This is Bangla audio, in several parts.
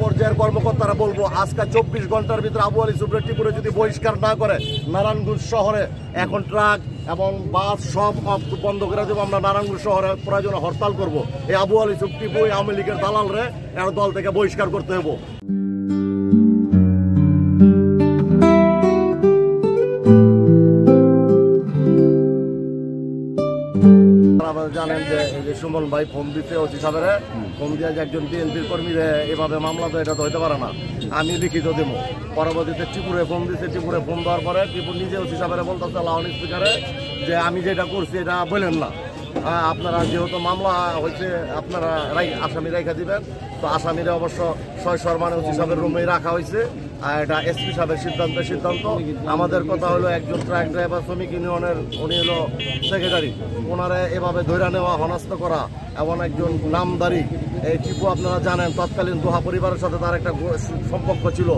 পর্যায়ের কর্মকর্তারা বলবো, আজকে 24 ঘন্টার ভিতরে আবু আলী সুবরে টিপুরে যদি বহিষ্কার না করে, নারায়ণগঞ্জ শহরে এখন ট্রাক এবং বাস সব বন্ধ করে দেবো। আমরা নারায়ণগঞ্জ শহরে প্রয়োজনে হরতাল করব। এই আবু আলী সুব টিপু আওয়ামী লীগের দালাল রে এর দল থেকে বহিষ্কার করতে হবে। জানেন যে সুমন ভাই ফোন দিতে ওসি সাহেবের ফোন দিয়ে যে একজন বিএনপির কর্মীরে এভাবে মামলা তো এটা তো হইতে পারে না, আমি লিখিত দেবো। পরবর্তীতে টিপুরে ফোন দিতে, টিপুরে ফোন দেওয়ার পরে টিপু নিজে ওসি সাহেবের বলতেছে লাউড স্পিকারে যে আমি যেটা করছি এটা বললেন না, আপনারা যেহেতু মামলা হয়েছে আপনারা আসামি রেখা দিবেন। তো আসামিরা অবশ্য মানে ওসি সাহেবের রুমেই রাখা হয়েছে। আর এটা এসপি সাহেবের সিদ্ধান্ত। আমাদের কথা হলো একজন ট্রাক ড্রাইভার শ্রমিক ইউনিয়নের, উনি হলো সেক্রেটারি, ওনারে এভাবে ধরে নেওয়া, হনাস্ত করা এবং একজন নামদারি এই টিপু আপনারা জানেন তৎকালীন দোহা পরিবারের সাথে তার একটা সম্পর্ক ছিল।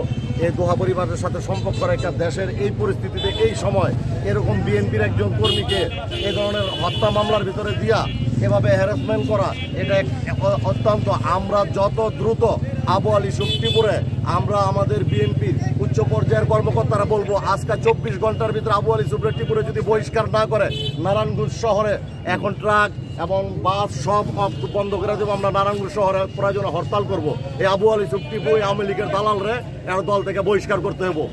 এই দোহা পরিবারের সাথে সম্পর্ক একটা দেশের এই পরিস্থিতিতে এই সময় এরকম বিএনপির একজন কর্মীকে এই ধরনের হত্যা মামলার ভিতরে দিয়া এভাবে হ্যারাসমেন্ট করা, এটা অত্যন্ত, আমরা যত দ্রুত আবু আলী সুব টিপুরে আমরা আমাদের বিএনপির উচ্চ পর্যায়ের কর্মকর্তারা বলবো, আজকে 24 ঘন্টার ভিতরে আবু আলী সুবরে টিপুরে যদি বহিষ্কার না করে, নারায়ণগঞ্জ শহরে এখন ট্রাক এবং বাস সব বন্ধ করে দেবো। আমরা নারায়ণগঞ্জ শহরে প্রয়োজনে হরতাল করব। এই আবু আলী সুব টিপু আওয়ামী লীগের দালাল রে এর দল থেকে বহিষ্কার করতে হবে।